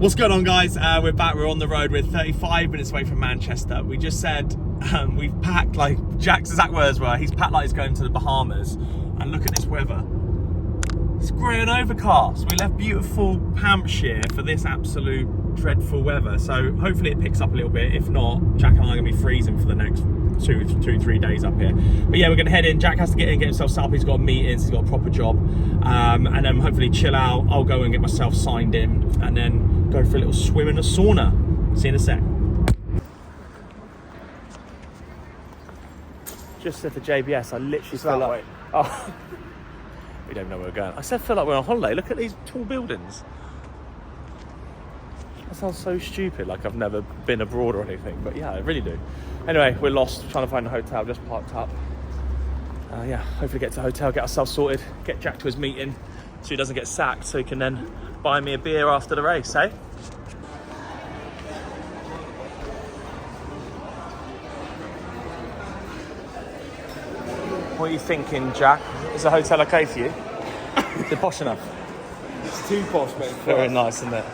What's going on, guys? We're back. We're on the road. We're 35 minutes away from Manchester. We just said we've packed, like Jack's exact words were, he's packed like he's going to the Bahamas. And look at this weather. It's grey and overcast. We left beautiful Hampshire for this absolute dreadful weather. So hopefully it picks up a little bit. If not, Jack and I are going to be freezing for the next 2-3 days up here. But yeah, we're going to head in. Jack has to get in, get himself set up. He's got meetings, he's got a proper job. And then hopefully chill out. I'll go and get myself signed in and then go for a little swim in a sauna. See you in a sec. Just said to JBS, I literally feel like... Oh. We don't know where we're going. I said feel like we're on holiday. Look at these tall buildings. That sounds so stupid, like I've never been abroad or anything, but yeah, I really do. Anyway, we're lost, trying to find a hotel, just parked up. Yeah, hopefully get to the hotel, get ourselves sorted, get Jack to his meeting so he doesn't get sacked, so he can then buy me a beer after the race, eh? What are you thinking, Jack? Is the hotel okay for you? Is it posh enough? It's too posh, mate. Very nice, isn't it?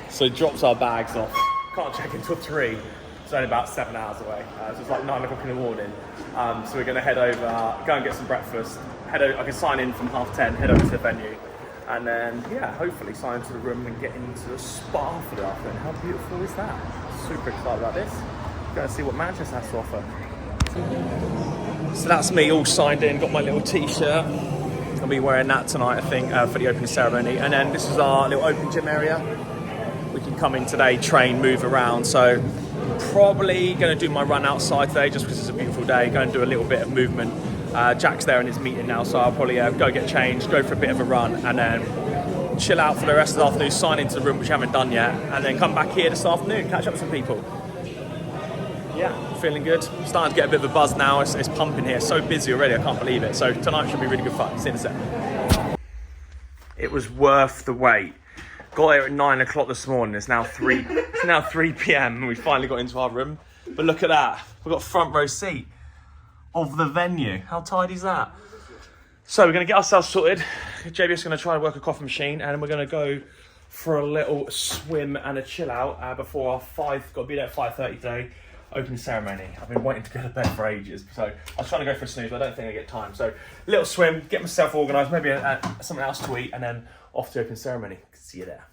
So he drops our bags off. Can't check until 3. It's only about 7 hours away. So it's like 9 o'clock in the morning. So we're going to head over, go and get some breakfast. Head over, I can sign in from 10:30, head over to the venue. And then, yeah, hopefully sign into the room and get into the spa for the afternoon. How beautiful is that? Super excited about this. Go and see what Manchester has to offer. So that's me all signed in, got my little t-shirt. I'll be wearing that tonight, I think, for the opening ceremony. And then this is our little open gym area. We can come in today, train, move around. So probably going to do my run outside today just because it's a beautiful day. Go and do a little bit of movement. Jack's there in his meeting now, so I'll probably go get changed, go for a bit of a run, and then chill out for the rest of the afternoon, sign into the room, which I haven't done yet, and then come back here this afternoon, catch up with some people. Yeah, feeling good. Starting to get a bit of a buzz now. It's pumping here. So busy already, I can't believe it. So tonight should be really good fun. See you in a sec. It was worth the wait. Got here at 9 o'clock this morning. It's now 3. It's now 3 p.m. and we finally got into our room. But look at that. We've got front row seat of the venue. How tidy is that? So we're going to get ourselves sorted. JBS is going to try and work a coffee machine, and we're going to go for a little swim and a chill out before our 5. Got to be there at 5:30 today. Opening ceremony. I've been waiting to go to bed for ages, so I was trying to go for a snooze, but I don't think I get time. So little swim, get myself organised, maybe something else to eat, and then off to open ceremony. See you there.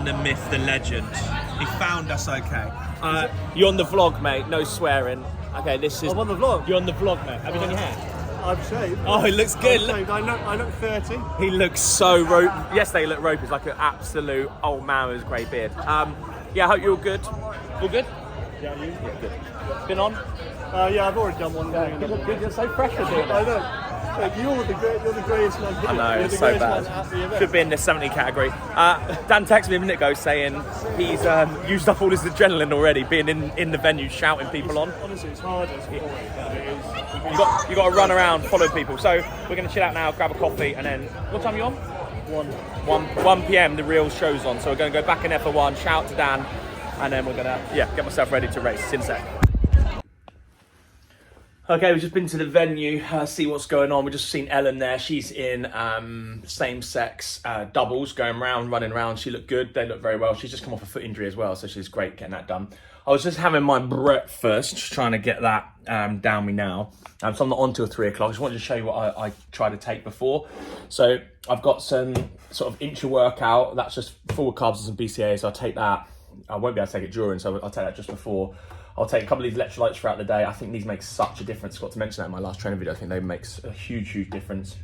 The myth, the legend. He found us okay. You're on the vlog, mate. No swearing. Okay, this is... I'm on the vlog. You're on the vlog, mate. Have you done your hair? I've shaved. Oh, he looks good. I look 30. He looks so rope. Yesterday he looked ropey. He's like an absolute old man with his grey beard. Yeah, I hope you're all good. All good? Yeah, you? Yeah, good. Been on? Yeah, I've already done one. Yeah, you look good. You're so fresh for doing it. I know. You're the greatest man here. I know, it's so bad. Should be in the 70 category. Dan texted me a minute ago saying he's used up all his adrenaline already, being in the venue, shouting people on. Honestly, it's harder as before than it is. You got to run around, follow people. So we're going to chill out now, grab a coffee, and then what time are you on? 1 p.m. The real show's on. So we're going to go back in there for 1, shout to Dan, and then we're going to get myself ready to race. See you in a sec. Okay, we've just been to the venue, see what's going on. We've just seen Ellen there. She's in same-sex doubles, going around, running around. She looked good. They look very well. She's just come off a foot injury as well, so she's great getting that done. I was just having my breakfast, just trying to get that down me now. So I'm not on till 3 o'clock. I just wanted to show you what I tried to take before. So I've got some sort of intra workout. That's just full of carbs and some BCAAs. So I'll take that. I won't be able to take it during, so I'll take that just before. I'll take a couple of these electrolytes throughout the day. I think these make such a difference. I forgot to mention that in my last training video. I think they make a huge, huge difference.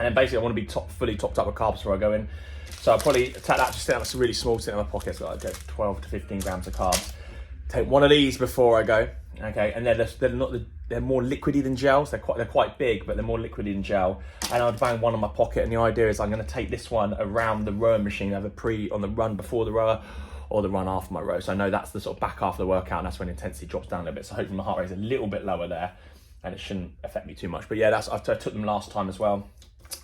And then basically I want to be fully topped up with carbs before I go in. So I'll probably take that, just that's really small, sit in my pocket. So I get 12 to 15 grams of carbs. Take one of these before I go. Okay, and they're not they're more liquidy than gels. They're quite big, but they're more liquidy than gel. And I'd bang one in my pocket, and the idea is I'm going to take this one around the rowing machine, either on the run before the rower or the run after my row. So I know that's the sort of back half of the workout, and that's when intensity drops down a little bit. So hopefully my heart rate is a little bit lower there, and it shouldn't affect me too much. But yeah, I took them last time as well.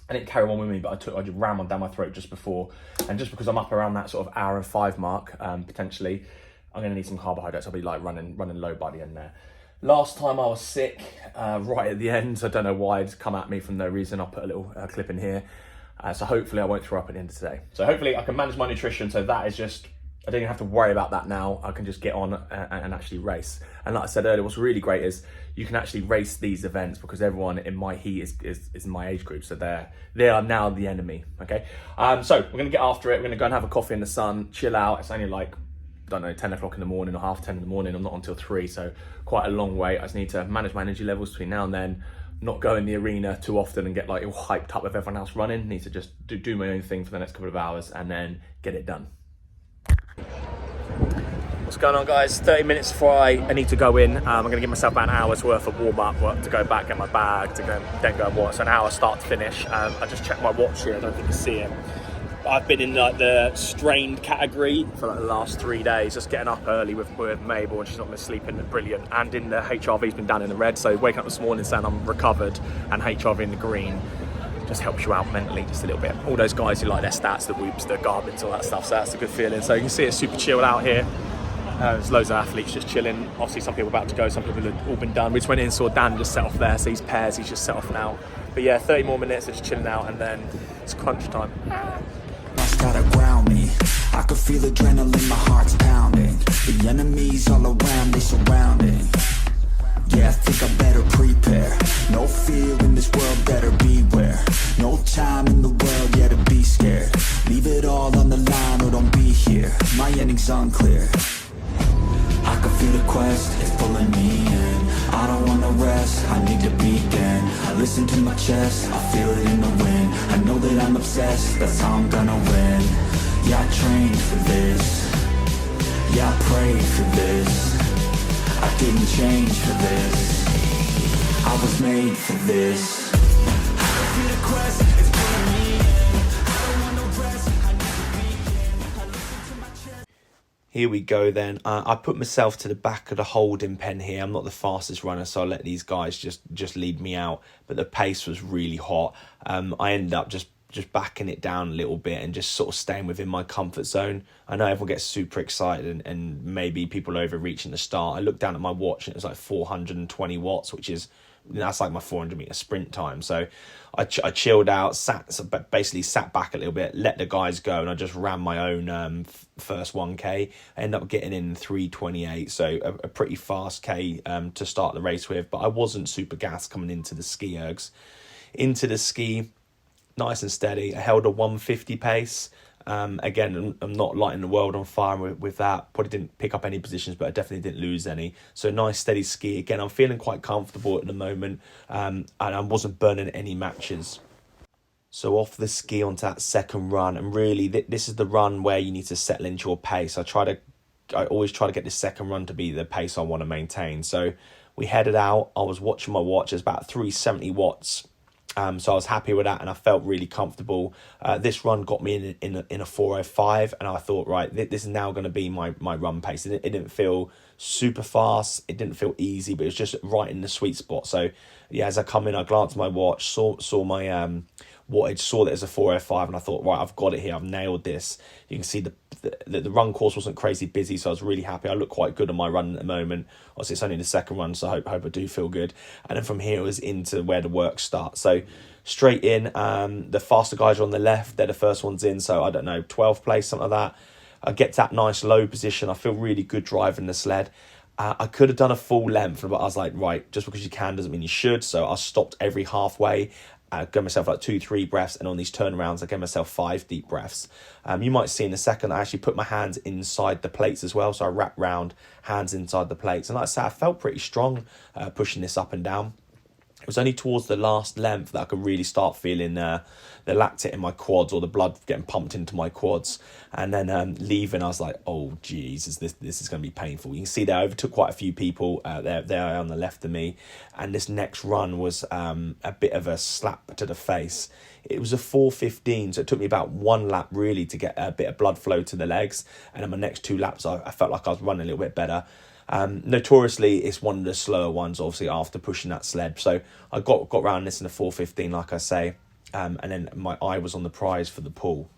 I didn't carry one with me, but I just ran one down my throat just before. And just because I'm up around that sort of hour and 5 mark, potentially, I'm going to need some carbohydrates. I'll be like running low by the end there. Last time I was sick, right at the end. I don't know why it's come at me for no reason. I'll put a little clip in here. So hopefully I won't throw up at the end of today. So hopefully I can manage my nutrition. So that is just, I don't even have to worry about that now. I can just get on and actually race. And like I said earlier, what's really great is you can actually race these events because everyone in my heat is my age group. So they are now the enemy, okay? So we're gonna get after it. We're gonna go and have a coffee in the sun, chill out. It's only like, I don't know, 10 o'clock in the morning or half 10 in the morning. I'm not until 3, so quite a long way. I just need to manage my energy levels between now and then, not go in the arena too often and get like all hyped up with everyone else running. Need to just do my own thing for the next couple of hours and then get it done. What's going on, guys? 30 minutes before I need to go in. I'm going to give myself about an hour's worth of warm-up to go back, get my bag, to then go and watch. So an hour start to finish. I just checked my watch here. I don't think you see it. I've been in like the strained category for like the last 3 days, just getting up early with Mabel, and she's not been sleeping brilliant. And in the HRV's been down in the red. So waking up this morning saying I'm recovered and HRV in the green just helps you out mentally just a little bit. All those guys who like their stats, the whoops, the Garmins, all that stuff. So that's a good feeling. So you can see it's super chilled out here. There's loads of athletes just chilling. Obviously some people about to go, some people have all been done. We just went in and saw Dan just set off there. So he's pairs, he's just set off now. But yeah, 30 more minutes of just chilling out, and then it's crunch time. Gotta ground me. I can feel adrenaline, my heart's pounding. The enemies all around, they surrounding. Yeah, I think I better prepare. No fear in this world, better beware. No time in the world, yeah, to be scared. Leave it all on the line or don't be here. My ending's unclear. I can feel the quest, it's pulling me in. I don't wanna rest, I need to begin. I listen to my chest, I feel it in the wind. I know that I'm obsessed, that's how I'm gonna win. Yeah, I trained for this. Yeah, I prayed for this. I didn't change for this. I was made for this. I can feel the quest, it's pulling me in. I don't want no rest, I need to begin. I listen to my chest. Here we go then. I put myself to the back of the holding pen here. I'm not the fastest runner, so I let these guys just lead me out. But the pace was really hot. I ended up just backing it down a little bit and just sort of staying within my comfort zone. I know everyone gets super excited and maybe people overreaching the start. I looked down at my watch and it was like 420 watts, which is, that's like my 400 meter sprint time. So I chilled out, basically sat back a little bit, let the guys go, and I just ran my own first 1K. I ended up getting in 3:28, so a pretty fast K to start the race with. But I wasn't super gassed coming into the ski ergs. Into the ski, nice and steady. I held a 150 pace. Again, I'm not lighting the world on fire with that. Probably didn't pick up any positions, but I definitely didn't lose any. So nice steady ski. Again, I'm feeling quite comfortable at the moment, and I wasn't burning any matches. So off the ski onto that second run, and really this is the run where you need to settle into your pace. I always try to get this second run to be the pace I want to maintain. So we headed out. I was watching my watch. It's about 370 watts. So I was happy with that, and I felt really comfortable. This run got me in a 4:05, and I thought, right, this is now going to be my run pace. It didn't feel super fast, it didn't feel easy, but it was just right in the sweet spot. So yeah, as I come in, I glanced at my watch, saw my wattage, saw that it was a 4:05, and I thought, right, I've got it here, I've nailed this. You can see the run course wasn't crazy busy, so I was really happy. I look quite good on my run at the moment. Obviously, it's only the second run, so I hope I do feel good. And then from here, it was into where the work starts. So straight in, the faster guys are on the left. They're the first ones in, so I don't know, 12th place, something like that. I get to that nice low position. I feel really good driving the sled. I could have done a full length, but I was like, right, just because you can doesn't mean you should. So I stopped every halfway. I gave myself like 2-3 breaths, and on these turnarounds I gave myself 5 deep breaths. You might see in a second I actually put my hands inside the plates as well, so I wrapped round, hands inside the plates, and like I said, I felt pretty strong pushing this up and down. It was only towards the last length that I could really start feeling the lactate in my quads, or the blood getting pumped into my quads. And then leaving, I was like, oh Jesus, this is going to be painful. You can see there, I overtook quite a few people there on the left of me. And this next run was a bit of a slap to the face. It was a 4:15, so it took me about one lap really to get a bit of blood flow to the legs. And then my next 2 laps, I felt like I was running a little bit better. Notoriously, it's one of the slower ones, obviously, after pushing that sled. So I got around this in a 4:15, like I say, and then my eye was on the prize for the pull.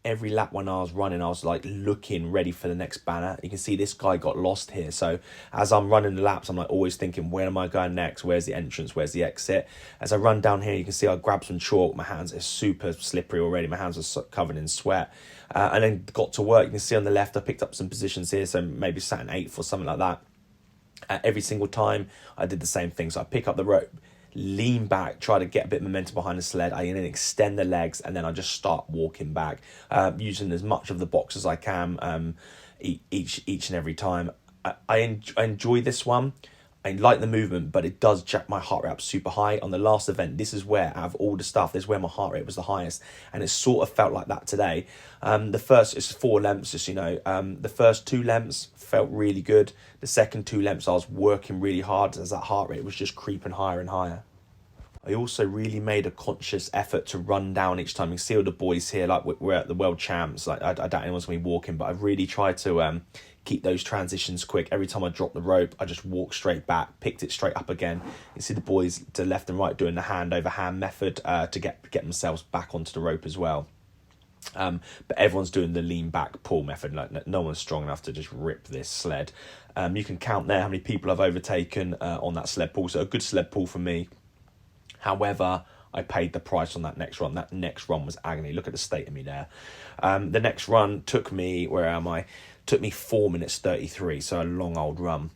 Every lap when I was running, I was like looking ready for the next banner. You can see this guy got lost here. So as I'm running the laps, I'm like always thinking, where am I going next? Where's the entrance? Where's the exit? As I run down here, you can see I grabbed some chalk. My hands are super slippery already. My hands are covered in sweat. And then got to work. You can see on the left, I picked up some positions here. So maybe sat in 8th or something like that. Every single time I did the same thing. So I pick up the rope, lean back, try to get a bit of momentum behind the sled. I then extend the legs, and then I just start walking back, using as much of the box as I can each and every time. I enjoy this one. I like the movement, but it does jack my heart rate up super high. On the last event, this is where, out of all the stuff, this is where my heart rate was the highest, and it sort of felt like that today. The first, it's 4 lengths, just, you know, the first 2 lengths felt really good. The second 2 lengths, I was working really hard as that heart rate was just creeping higher and higher. I also really made a conscious effort to run down each time. You can see all the boys here, like we're at the world champs. Like I doubt anyone's going to be walking, but I really tried to keep those transitions quick. Every time I dropped the rope, I just walked straight back, picked it straight up again. You see the boys to left and right doing the hand over hand method to get themselves back onto the rope as well. But everyone's doing the lean back pull method. Like no one's strong enough to just rip this sled. You can count there how many people I've overtaken on that sled pull. So a good sled pull for me. However, I paid the price on that next run. That next run was agony. Look at the state of me there. The next run took me, where am I? Took me 4 minutes 33, so a long old run.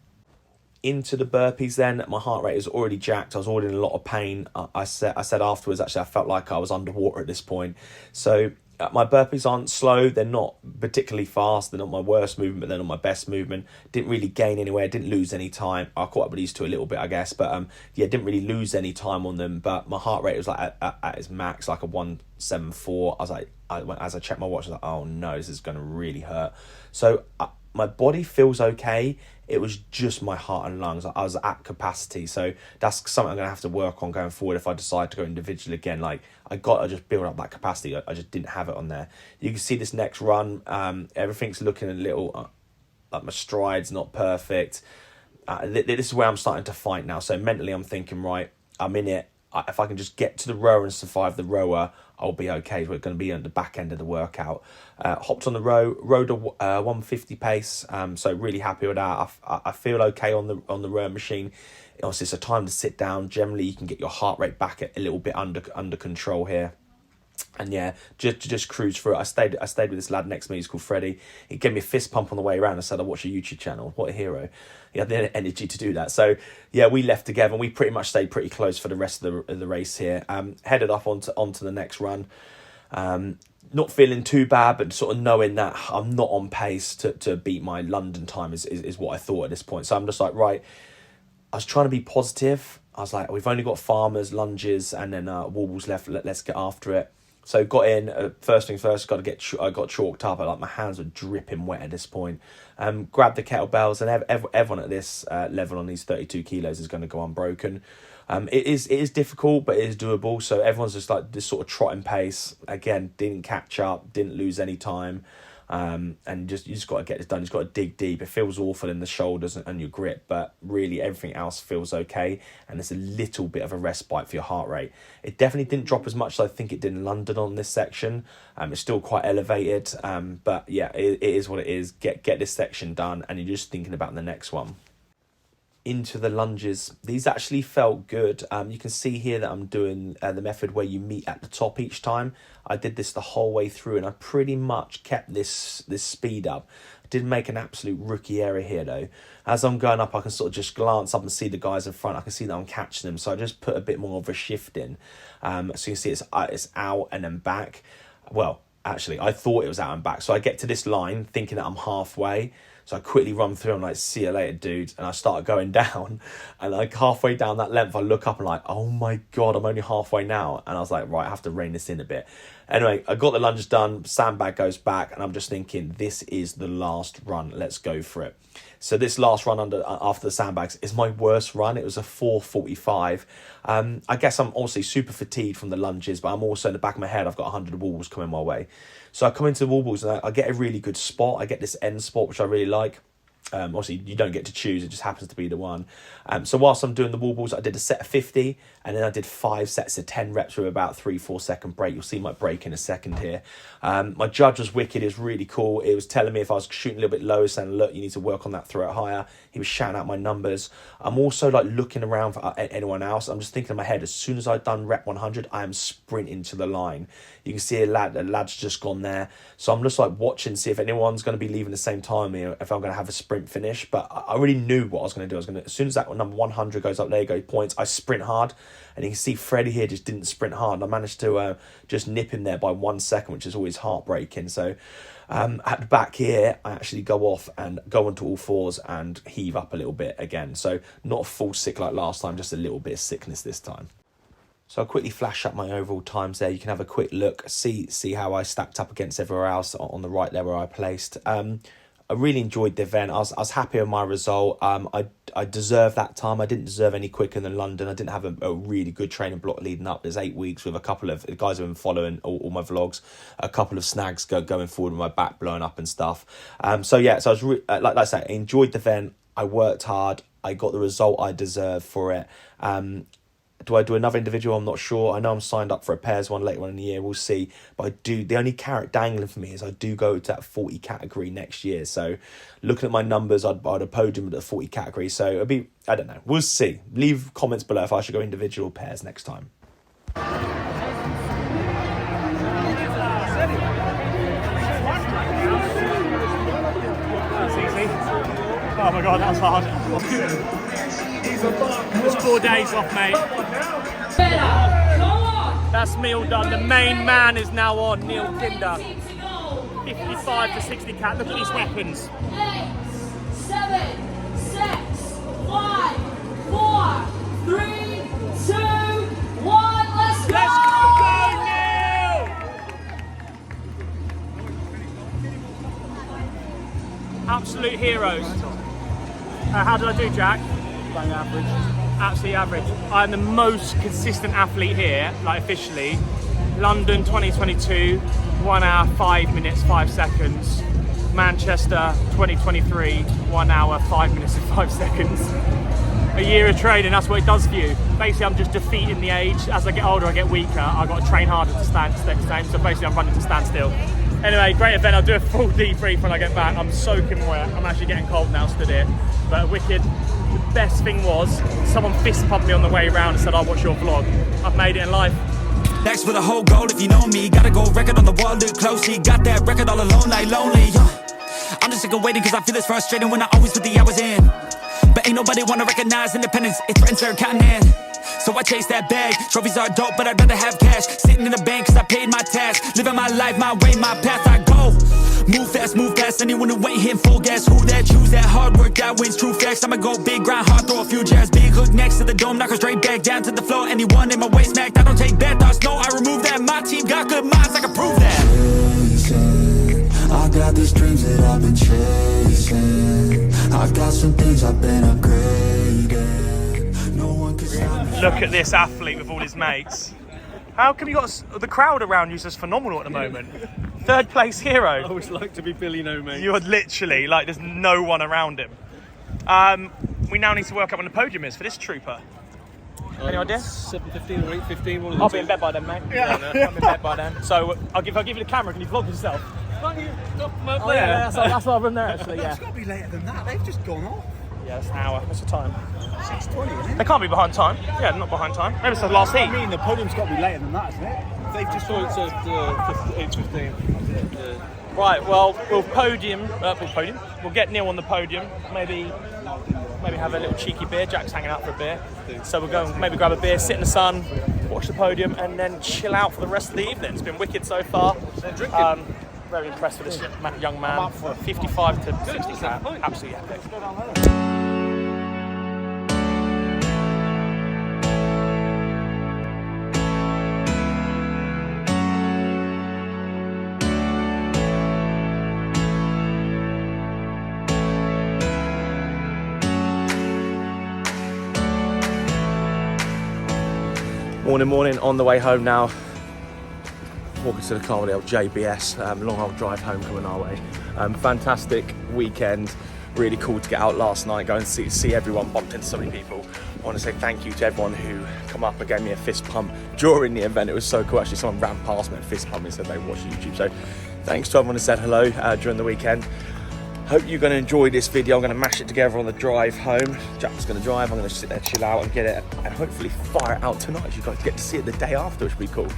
Into the burpees then, my heart rate was already jacked. I was already in a lot of pain. I said afterwards, actually, I felt like I was underwater at this point. So my burpees aren't slow. They're not particularly fast. They're not my worst movement, but they're not my best movement. Didn't really gain anywhere. Didn't lose any time. I caught up with these two a little bit, I guess. But yeah, didn't really lose any time on them. But my heart rate was like at its max, like a 174. I was like, as I checked my watch, I was like, oh no, this is going to really hurt. So my body feels okay. It was just my heart and lungs. I was at capacity. So that's something I'm going to have to work on going forward if I decide to go individual again. Like, I got to just build up that capacity. I just didn't have it on there. You can see this next run. Everything's looking a little, like my stride's not perfect. This is where I'm starting to fight now. So mentally I'm thinking, right, I'm in it. If I can just get to the rower and survive the rower, I'll be okay. We're going to be on the back end of the workout. Hopped on the rode a 150 pace. So really happy with that. I feel okay on the rower machine. Obviously, it's a time to sit down. Generally, you can get your heart rate back a little bit under control here. And yeah, just cruise through it. I stayed with this lad next to me. He's called Freddie. He gave me a fist pump on the way around and said, I watch your YouTube channel. What a hero. He had the energy to do that. So yeah, we left together and we pretty much stayed pretty close for the rest of the race here. Headed up onto the next run. Not feeling too bad, but sort of knowing that I'm not on pace to beat my London time is what I thought at this point. So I'm just like, right, I was trying to be positive. I was like, we've only got farmers, lunges, and then wobbles left. Let's get after it. So got in, first thing first, I got chalked up. My hands were dripping wet at this point. Grabbed the kettlebells, and everyone at this level on these 32 kilos is going to go unbroken. It is difficult, but it is doable. So everyone's just like this sort of trotting pace. Again, didn't catch up, didn't lose any time. And you just got to get this done. You've got to dig deep. It feels awful in the shoulders and your grip, but really everything else feels okay. And there's a little bit of a respite for your heart rate. It definitely didn't drop as much as I think it did in London on this section. It's still quite elevated. But yeah, it is what it is. Get this section done, and you're just thinking about the next one. Into the lunges. These actually felt good. You can see here that I'm doing the method where you meet at the top each time. I did this the whole way through, and I pretty much kept this speed up. I did make an absolute rookie error here though. As I'm going up, I can sort of just glance up and see the guys in front. I can see that I'm catching them, so I just put a bit more of a shift in. So you can see it's out and then back. Well, actually, I thought it was out and back. So I get to this line thinking that I'm halfway. So I quickly run through, I'm like, see you later, dudes. And I started going down, and like halfway down that length, I look up and like, oh my God, I'm only halfway now. And I was like, right, I have to rein this in a bit. Anyway, I got the lunges done, sandbag goes back, and I'm just thinking, this is the last run, let's go for it. So this last run after the sandbags is my worst run. It was a 4:45. I guess I'm obviously super fatigued from the lunges, but I'm also in the back of my head, I've got 100 wall balls coming my way. So I come into the wall balls and I get a really good spot. I get this end spot, which I really like. Obviously, you don't get to choose. It just happens to be the one. So whilst I'm doing the wall balls, I did a set of 50, and then I did 5 sets of 10 reps with about 3-4 second break. You'll see my break in a second here. My judge was wicked. It was really cool. It was telling me if I was shooting a little bit low, saying, look, you need to work on that throw higher. He was shouting out my numbers. I'm also like looking around for anyone else. I'm just thinking in my head, as soon as I've done rep 100, I am sprinting to the line. You can see a lad's just gone there. So I'm just like watching, see if anyone's going to be leaving the same time, if I'm going to have a sprint finish. But I already knew what I was going to do. As soon as that number 100 goes up, there you go, points, I sprint hard. And you can see Freddie here just didn't sprint hard. And I managed to just nip him there by 1 second, which is always heartbreaking. So at the back here, I actually go off and go onto all fours and heave up a little bit again. So not a full sick like last time, just a little bit of sickness this time. So I'll quickly flash up my overall times there. You can have a quick look, see how I stacked up against everywhere else on the right there where I placed. I really enjoyed the event. I was happy with my result. I deserved that time. I didn't deserve any quicker than London. I didn't have a really good training block leading up. There's 8 weeks with a couple of the guys who have been following all my vlogs. A couple of snags going forward with my back blowing up and stuff. So I was like I say, I enjoyed the event. I worked hard. I got the result I deserved for it. Do I do another individual? I'm not sure. I know I'm signed up for a pairs one later on in the year. We'll see. But I do. The only carrot dangling for me is I do go to that 40 category next year. So looking at my numbers, I'd have podium at the 40 category. So it'll be, I don't know. We'll see. Leave comments below if I should go individual pairs next time. Oh my God, that was hard. It's 4 days off, mate. That's me all done. The main man is now on, Neil Kinder. 55 to 60 cat. Look at these weapons. 8, 7, 6, 5, 4, 3, 2, 1. Let's go! Absolute heroes. How did I do, Jack? Bang average. Absolutely average. I'm the most consistent athlete here, like officially. London 2022, 1 hour, 5 minutes, 5 seconds. Manchester 2023, 1 hour, 5 minutes and 5 seconds. A year of training, that's what it does for you. Basically, I'm just defeating the age. As I get older, I get weaker. I've got to train harder to stand. So basically, I'm running to stand still. Anyway, great event. I'll do a full debrief when I get back. I'm soaking wet. I'm actually getting cold now, stood here. But wicked. The best thing was, someone fist pumped me on the way around and said, I'll watch your vlog. I've made it in life. Next for the whole goal, if you know me. Gotta go record on the wall, look closely. Got that record all alone, like lonely. I'm just sick of waiting cause I feel it's frustrating when I always put the hours in. But ain't nobody wanna recognize independence, it threatens their continent. So I chase that bag, trophies are dope but I'd rather have cash. Sitting in the bank cause I paid my task. Living my life, my way, my path, I go. Move fast, anyone who ain't hitting full gas. Who that, choose that, hard work, that wins, true facts. I'ma go big, grind hard, throw a few jabs. Big hook next to the dome, knock her straight back down to the floor. Anyone in my way smacked, I don't take bad thoughts, no, I remove that. My team got good minds, I can prove that. Chasing, I got these dreams that I've been chasing. I've got some things I've been upgrading. No one can stop me. Look at this athlete with all his mates. How come you got the crowd around you is just phenomenal at the moment? 3rd place hero. I always like to be Billy No Mate. You're literally like there's no one around him. We now need to work out when the podium is for this trooper. Any idea? 7:15 or 8:15. One of the I'll two. be in bed by then, mate. Yeah, I'll be in bed by then. So I'll give you the camera. Can you vlog yourself? Can't you stop them up Oh there? yeah, that's our room there actually. Yeah. It's got to be later than that. They've just gone off. Yeah, it's an hour. What's the time? 6:20, isn't it? They can't be behind time. Yeah, they're not behind time. Maybe it's the last heat. I mean, the podium's got to be later than that, isn't it? They've just So it's at 8:15. Right. Well, we'll get Neil on the podium. Maybe have a little cheeky beer. Jack's hanging out for a beer. So we'll go and maybe grab a beer, sit in the sun, watch the podium, and then chill out for the rest of the evening. It's been wicked so far. very impressed with this young man. 55 to 60 cap, absolutely epic. Morning, on the way home now. Walking to the car with the old JBS, long old drive home coming our way. Fantastic weekend, really cool to get out last night, go and see everyone, bumped into so many people. I want to say thank you to everyone who come up and gave me a fist pump during the event. It was so cool, actually someone ran past me and fist pumped me and said they watched YouTube. So thanks to everyone who said hello during the weekend. Hope you're going to enjoy this video. I'm going to mash it together on the drive home. Jack's going to drive, I'm going to sit there, chill out and get it, and hopefully fire it out tonight. You guys get to see it the day after, which would be cool.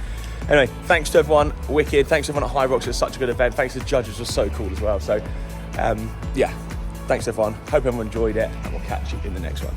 Anyway, thanks to everyone, wicked. Thanks to everyone at HYROX, it was such a good event. Thanks to the judges, it was so cool as well. So, yeah, thanks everyone. Hope everyone enjoyed it, and we'll catch you in the next one.